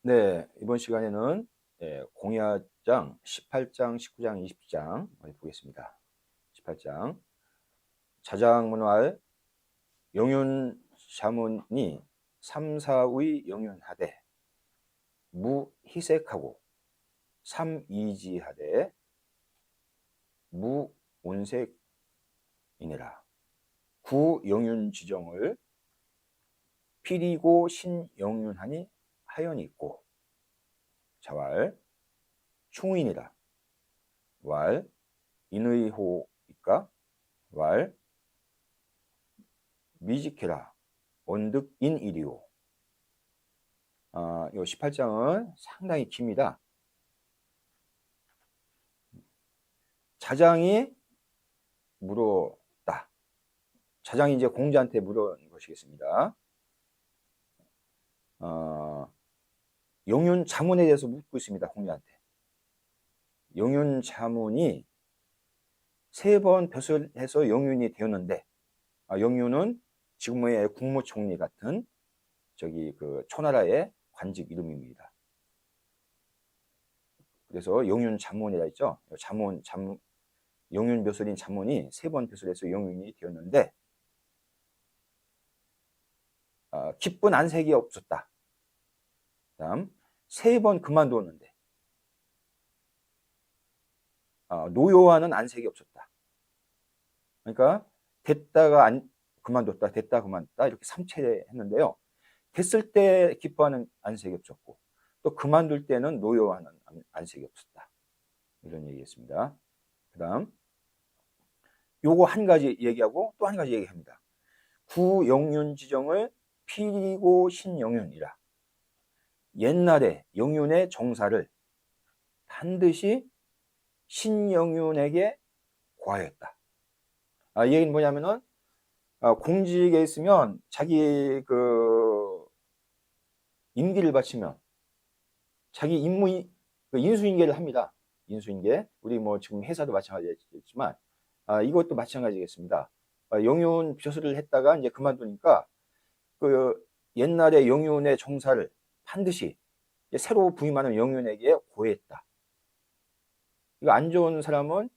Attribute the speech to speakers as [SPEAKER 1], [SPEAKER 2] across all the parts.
[SPEAKER 1] 네, 이번 시간에는 공야장 18장, 19장, 20장 보겠습니다. 18장 자장문활 영윤 자문이 삼사의 영윤하되 무희색하고 삼이지하되 무온색이니라. 구영윤 지정을 필이고 신영윤하니 하연이 있고 자왈 충인이라. 왈 인의호이까 왈 미지케라 언득인이리오. 이 18장은 상당히 깁니다. 자장이 물었다. 자장이 이제 공자한테 물은 것이겠습니다. 영윤 자문에 대해서 묻고 있습니다. 공자한테. 영윤 자문이 3번 벼슬해서 영윤이 되었는데, 영윤은 지금의 국무총리 같은 그 초나라의 관직 이름입니다. 그래서 영윤 자문이라 했죠. 영윤 벼슬인 자문이 3번 벼슬해서 영윤이 되었는데, 기쁜 안색이 없었다. 다음 3번 그만두었는데 노여워하는 안색이 없었다. 그러니까 됐다가 그만뒀다, 됐다 그만뒀다 이렇게 3채 했는데요. 됐을 때 기뻐하는 안색이 없었고 또 그만둘 때는 노여워하는 안색이 없었다. 이런 얘기였습니다. 그 다음 요거 한 가지 얘기하고 또 한 가지 얘기합니다. 구영윤 지정을 필이고 신영윤이라. 옛날에 영윤의 정사를 반드시 신영윤에게 고하였다. 이 얘기는 뭐냐면은 공직에 있으면 자기 그 임기를 바치면 자기 임무 인수인계를 합니다. 인수인계. 우리 뭐 지금 회사도 마찬가지겠지만 이것도 마찬가지겠습니다. 영윤 벼슬을 했다가 이제 그만두니까 그 옛날에 영윤의 정사를 반드시 새로 부임하는 영윤에게 고했다. 이거 안 좋은 사람은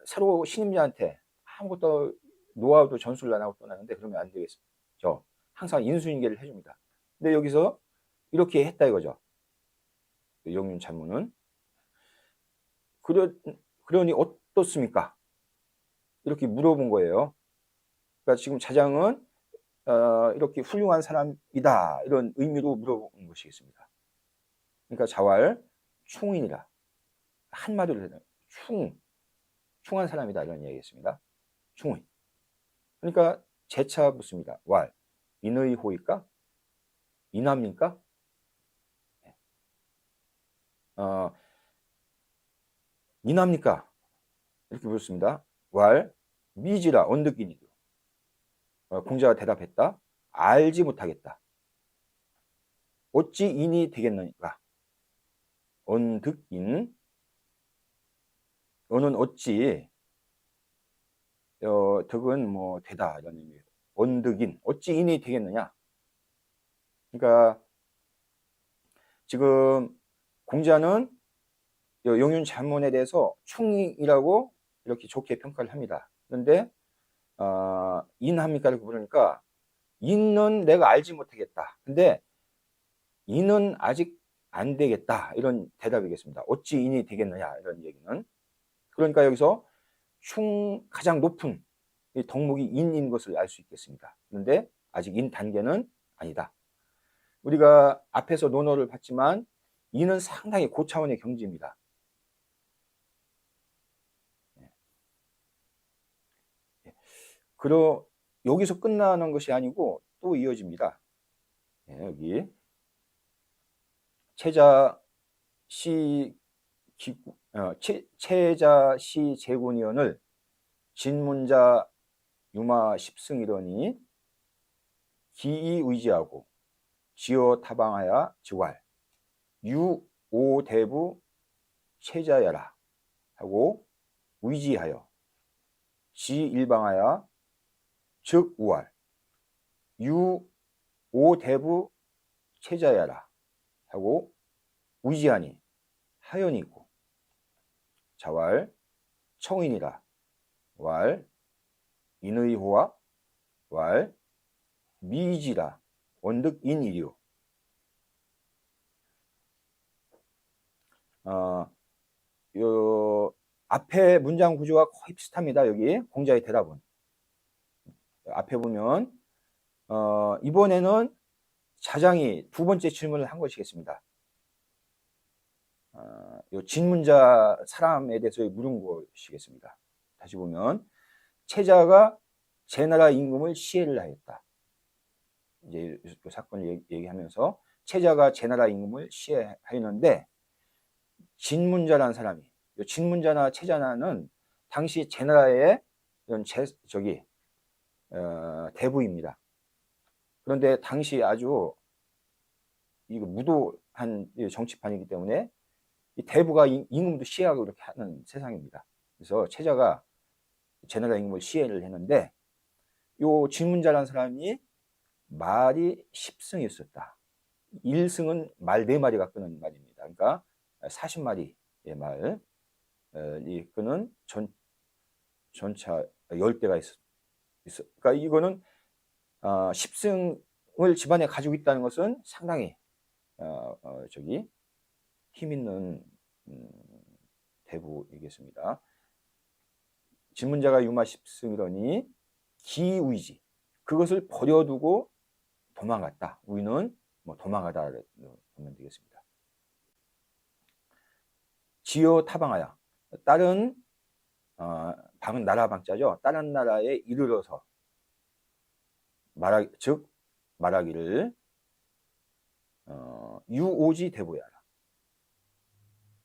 [SPEAKER 1] 새로 신임자한테 아무것도 노하우도 전수를 안 하고 떠나는데 그러면 안 되겠죠. 항상 인수인계를 해줍니다. 근데 여기서 이렇게 했다 이거죠. 영윤 참모는. 그러니 어떻습니까? 이렇게 물어본 거예요. 그러니까 지금 자장은 이렇게 훌륭한 사람이다 이런 의미로 물어본 것이겠습니다. 그러니까 자왈 충인이라. 한마디로 해서 충한 사람이다 이런 얘기겠습니다. 충인. 그러니까 재차 묻습니다. 왈 인의호일까? 인합니까? 인합니까? 이렇게 묻습니다. 왈 미지라 언득인이도. 공자가 대답했다. 알지 못하겠다. 어찌 인이 되겠느니까? 언득인. 어는 어찌, 득은 뭐 되다 이런 의미예요. 언득인. 어찌 인이 되겠느냐? 그러니까 지금 공자는 영윤 자문에 대해서 충이라고 이렇게 좋게 평가를 합니다. 그런데 인합니까? 이렇게 물으니까 인은 내가 알지 못하겠다. 근데 인은 아직 안 되겠다. 이런 대답이겠습니다. 어찌 인이 되겠느냐 이런 얘기는. 그러니까 여기서 가장 높은 이 덕목이 인인 것을 알 수 있겠습니다. 그런데 아직 인 단계는 아니다. 우리가 앞에서 논어를 봤지만 인은 상당히 고차원의 경지입니다. 여기서 끝나는 것이 아니고 또 이어집니다. 여기 체자시 제군위원을 진문자 유마 십승이러니 기의의지하고 지어 타방하야 지왈 유오대부 체자야라 하고 의지하여 지일방하야 즉 우왈 유오대부 체자야라 하고 위지하니 하연이 있고 자왈 청인이라 왈 인의호와 왈 미지라 원득 인이리요. 요 앞에 문장 구조가 거의 비슷합니다. 여기 공자의 대답은 앞에 보면 이번에는 자장이 두 번째 질문을 한 것이겠습니다. 요 진문자 사람에 대해서 물은 것이겠습니다. 다시 보면 채자가 제나라 임금을 시해를 하였다. 이제 이 사건을 얘기하면서 채자가 제나라 임금을 시해하였는데 진문자라는 사람이, 요 진문자나 채자나는 당시 제나라의 이런 대부입니다. 그런데 당시 아주 이거 무도한 정치판이기 때문에 이 대부가 임금도 시해하고 이렇게 하는 세상입니다. 그래서 채자가 제나라 임금을 시해를 했는데 요 진문자라는 사람이 말이 10승이었었다. 1승은 말 4마리가 끄는 말입니다. 그러니까 40마리의 말, 이 끄는 전차 10대가 있어. 그러니까 이거는 10승을 집안에 가지고 있다는 것은 상당히 힘 있는 대부이겠습니다. 진문자가 유마 10승이러니 기우이지. 그것을 버려두고 도망갔다. 우리는 뭐 도망가다 보면 되겠습니다. 지어 타방하여 다른 방은 나라 방자죠. 다른 나라에 이르러서 말하기를 유오지 대보야라.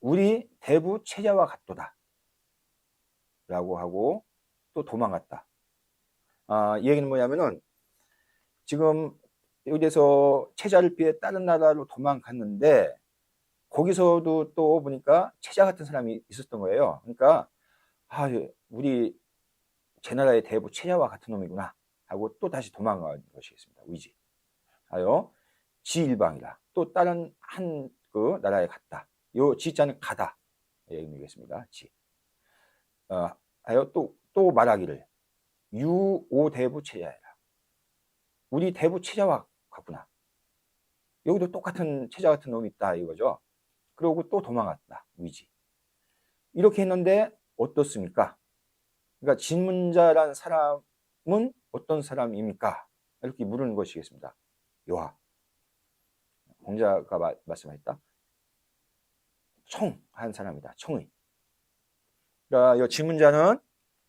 [SPEAKER 1] 우리 대부 채자와 같도다. 라고 하고 또 도망갔다. 이 얘기는 뭐냐면은 지금 여기에서 채자를 피해 다른 나라로 도망갔는데 거기서도 또 보니까 채자 같은 사람이 있었던 거예요. 그러니까 우리 제 나라의 대부 채자와 같은 놈이구나 하고 또 다시 도망간 것이겠습니다. 위지 하여 지일방이라 또 다른 한 그 나라에 갔다. 요 지자는 가다 의미겠습니다. 지 하여 또 말하기를 유오 대부 채자야라. 우리 대부 채자와 같구나. 여기도 똑같은 채자 같은 놈이 있다 이거죠. 그러고 또 도망갔다. 위지. 이렇게 했는데 어떻습니까? 그러니까 진문자란 사람은 어떤 사람입니까? 이렇게 물은 것이겠습니다. 요하. 공자가 말씀하셨다. 청한 사람이다. 청의. 그러니까 이 진문자는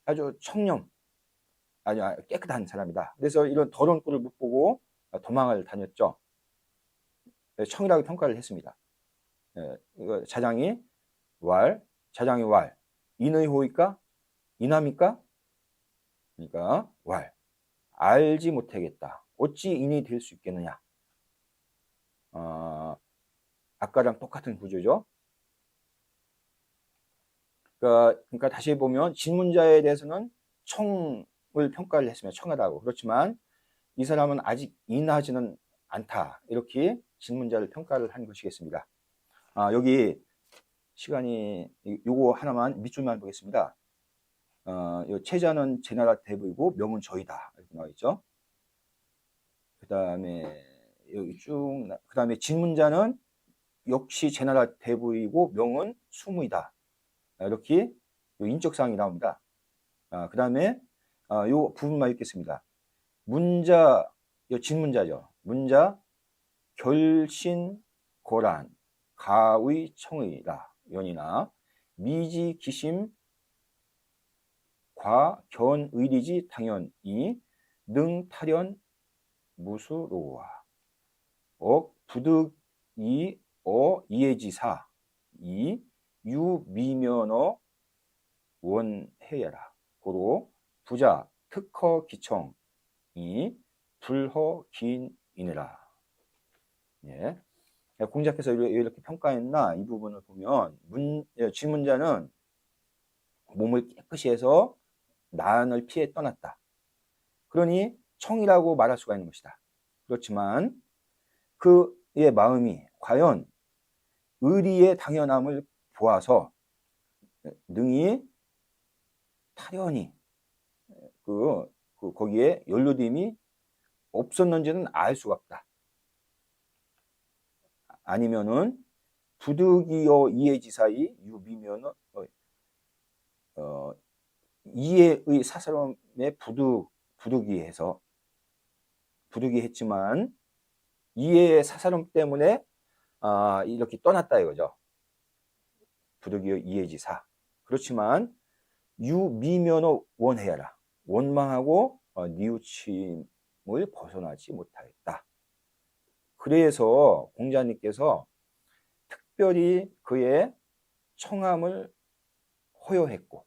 [SPEAKER 1] 아주 청렴, 아주 깨끗한 사람이다. 그래서 이런 더러운 꼴을 못 보고 도망을 다녔죠. 청이라고 평가를 했습니다. 자장이 왈, 인의호이까? 인함이까? 그러니까 왈, 알지 못하겠다. 어찌 인이 될 수 있겠느냐? 아까랑 똑같은 구조죠. 그러니까 다시 보면 진문자에 대해서는 청을 평가를 했으면 청하다고. 그렇지만 이 사람은 아직 인하지는 않다. 이렇게 진문자를 평가를 한 것이겠습니다. 여기 시간이 요거 하나만 밑줄만 보겠습니다. 요 채자는 제나라 대부이고 명은 저희다 이렇게 나와 있죠. 그 다음에 여기 그 다음에 진문자는 역시 제나라 대부이고 명은 수무이다. 이렇게 인적사항이 나옵니다. 그 다음에 요 부분만 읽겠습니다. 문자, 요 진문자죠. 문자 결신 고란 가의 청의라 연이나 미지 기심 과 견의리지 당연히 능 탈연 무수로와 부득이 이해지사 이 유미면어 원해야라 고로 부자 특허 기청이 불허 긴이내라. 예. 공자께서 이렇게 평가했나 이 부분을 보면 진문자는 몸을 깨끗이 해서 난을 피해 떠났다. 그러니 청이라고 말할 수가 있는 것이다. 그렇지만 그의 마음이 과연 의리의 당연함을 보아서 능히 타련히 거기에 연루됨이 없었는지는 알 수가 없다. 아니면은 부득이여 이해지사의 유비면은 이해의 사사로움에 부득이했지만 이해의 사사로움 때문에 이렇게 떠났다 이거죠. 부득이여 이해지사. 그렇지만 유미면허 원해야라. 원망하고 뉘우침을 벗어나지 못하였다. 그래서 공자님께서 특별히 그의 청함을 허여했고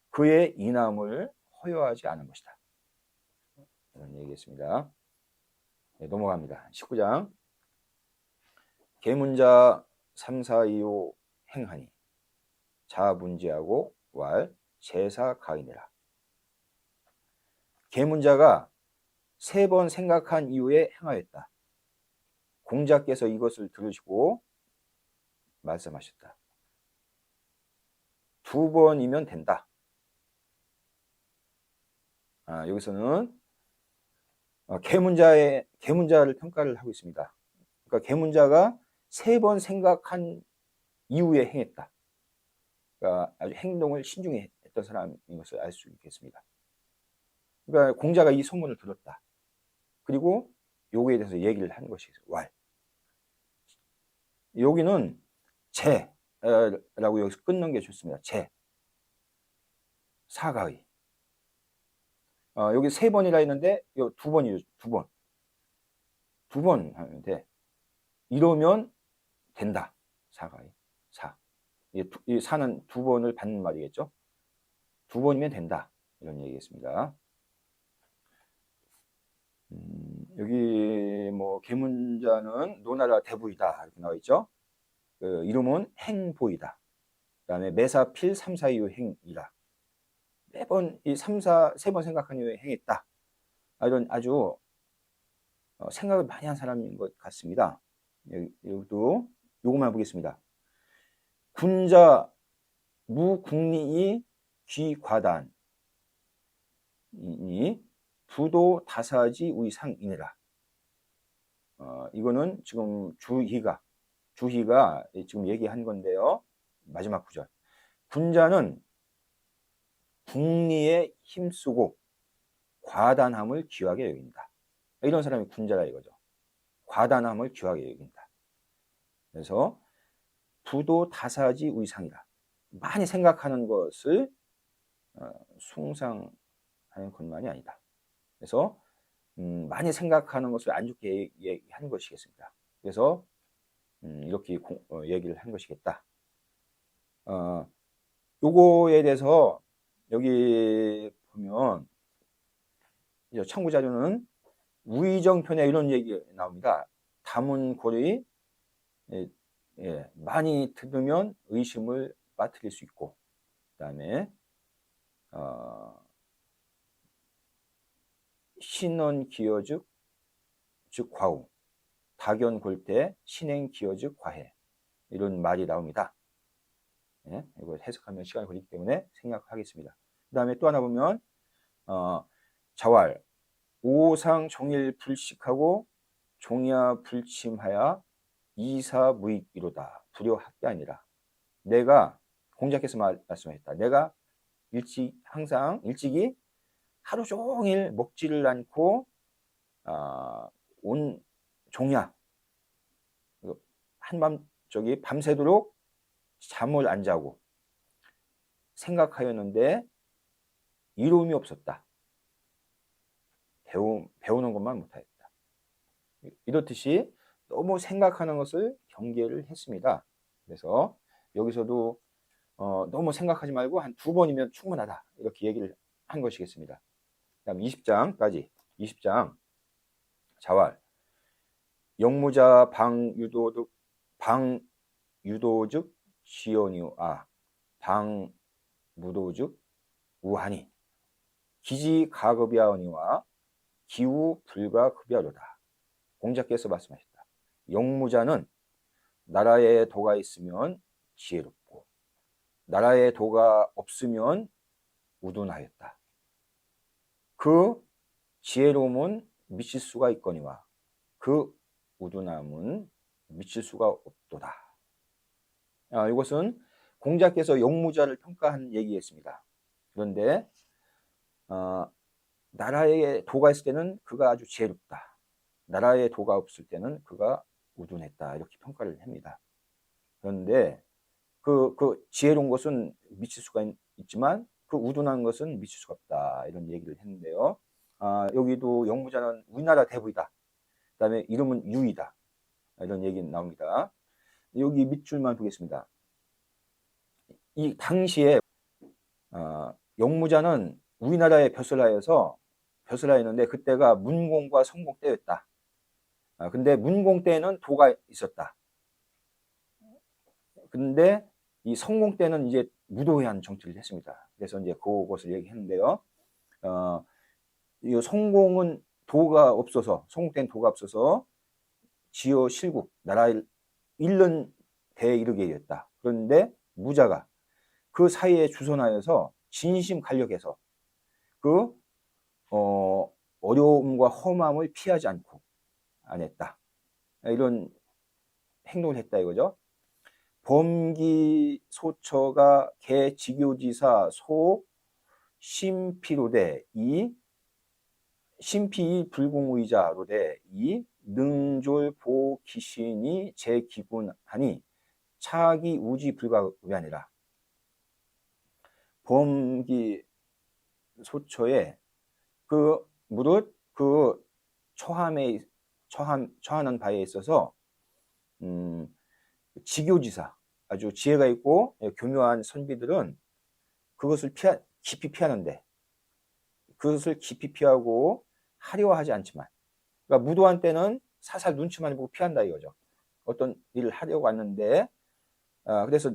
[SPEAKER 1] 그의 인함을 허여하지 않은 것이다. 이런 얘기겠습니다. 네, 넘어갑니다. 19장. 계문자 3, 4, 2, 5 행하니 자문제하고 왈 제사 가인이라. 계문자가 3번 생각한 이후에 행하였다. 공자께서 이것을 들으시고 말씀하셨다. 2번이면 된다. 여기서는 계문자를 평가를 하고 있습니다. 그러니까 계문자가 3번 생각한 이후에 행했다. 그러니까 아주 행동을 신중히 했던 사람인 것을 알 수 있겠습니다. 그러니까 공자가 이 소문을 들었다. 그리고 요거에 대해서 얘기를 한 것이 왈. 여기는 제라고 여기서 끊는 게 좋습니다. 제. 사가의. 여기 3번이라 했는데 요 2번이죠. 2번. 2번 하면 돼. 이러면 된다. 사가의. 사. 이 사는 2번을 받는 말이겠죠. 2번이면 된다. 이런 얘기겠습니다. 여기 뭐 계문자는 노나라 대부이다 이렇게 나와 있죠. 이름은 행보이다. 그다음에 매사필 3, 4, 2 행이라. 매번 이 3, 4, 3번 생각한 이후에 행했다. 이런 아주 생각을 많이 한 사람인 것 같습니다. 여기도 요것만 보겠습니다. 군자 무국리이 귀과단이니 부도 다사지 우이상이니라. 이거는 지금 주희가 지금 얘기한 건데요. 마지막 구절. 군자는 국리에 힘쓰고 과단함을 귀하게 여긴다. 이런 사람이 군자라 이거죠. 과단함을 귀하게 여긴다. 그래서 부도 다사지 우이상이라. 많이 생각하는 것을 숭상하는 것만이 아니다. 그래서 많이 생각하는 것을 안 좋게 얘기한 것이겠습니다. 그래서 이렇게 얘기를 한 것이겠다. 요거에 대해서 여기 보면 참고 자료는 우의정편에 이런 얘기 나옵니다. 다문고리 많이 들으면 의심을 빠뜨릴 수 있고, 그다음에 신언기여즉 즉 과우, 다견골대 신행기여즉 과해, 이런 말이 나옵니다. 이거 해석하면 시간이 걸리기 때문에 생략하겠습니다. 그 다음에 또 하나 보면 자왈 오상 정일 불식하고 종야 불침하야 이사무익이로다. 불효학이 아니라. 내가 공자께서 말씀하셨다. 내가 항상 일찍이 하루 종일 먹지를 않고 온 종야 밤새도록 잠을 안 자고 생각하였는데 이로움이 없었다. 배우는 것만 못하였다. 이렇듯이 너무 생각하는 것을 경계를 했습니다. 그래서 여기서도 너무 생각하지 말고 한 2번이면 충분하다. 이렇게 얘기를 한 것이겠습니다. 다음 20장까지. 20장 자왈 영무자 방유도즉 시연이와 방무도즉 우하니 기지가급이하오니와 기우 불가급이하로다. 공자께서 말씀하셨다. 용무자는 나라에 도가 있으면 지혜롭고 나라에 도가 없으면 우둔하였다. 그 지혜로움은 미칠 수가 있거니와 그 우둔함은 미칠 수가 없도다. 이것은 공자께서 용무자를 평가한 얘기였습니다. 그런데 나라에 도가 있을 때는 그가 아주 지혜롭다. 나라에 도가 없을 때는 그가 우둔했다. 이렇게 평가를 합니다. 그런데 그 지혜로운 것은 미칠 수가 있지만 그 우둔한 것은 미칠 수가 없다. 이런 얘기를 했는데요. 여기도 용무자는 우리나라 대부이다. 그 다음에 이름은 유이다. 이런 얘기 나옵니다. 여기 밑줄만 보겠습니다. 이 당시에 용무자는 우리나라의 벼슬하였는데 그때가 문공과 성공 때였다. 근데 문공 때는 도가 있었다. 근데 이 성공 때는 이제 무도회한 정치를 했습니다. 그래서 이제 그것을 얘기했는데요. 이 성공은 도가 없어서, 성공 때는 도가 없어서 지어 실국, 나라를 잃는 대에 이르게 되었다. 그런데 무자가 그 사이에 주선하여서 진심 간력해서 그 어려움과 험함을 피하지 않고 안 했다. 이런 행동을 했다 이거죠. 범기 소처가 개지교지사 소 심피로되 이 심피 불공의자로되 이 능졸 보기신이 제기군하니 차기 우지 불가의아니라. 범기 소처에 그 무릇 그 처하는 바에 있어서 지교지사 아주 지혜가 있고 교묘한 선비들은 그것을 깊이 피하는데 그것을 깊이 피하고 하려 하지 않지만 그러니까 무도한 때는 살살 눈치만 보고 피한다 이거죠. 어떤 일을 하려고 왔는데 그래서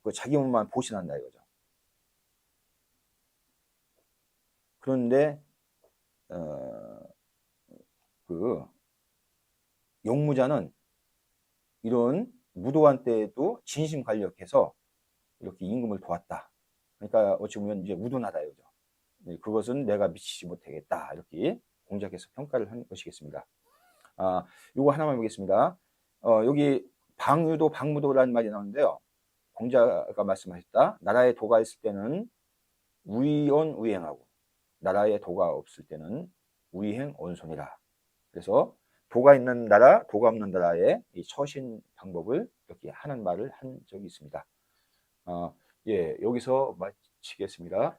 [SPEAKER 1] 그 자기 몸만 보신한다 이거죠. 그런데 그 용무자는 이런 무도한 때에도 진심 간력해서 이렇게 임금을 도왔다. 그러니까 어찌 보면 이제 우둔하다 이거죠. 그것은 내가 미치지 못하겠다. 이렇게 공자께서 평가를 한 것이겠습니다. 요거 하나만 보겠습니다. 여기 방유도 방무도라는 말이 나오는데요. 공자가 말씀하셨다. 나라에 도가 있을 때는 우의원 우행하고 나라에 도가 없을 때는 우의행 온손이라. 그래서 도가 있는 나라, 도가 없는 나라의 이 처신 방법을 이렇게 하는 말을 한 적이 있습니다. 예, 여기서 마치겠습니다.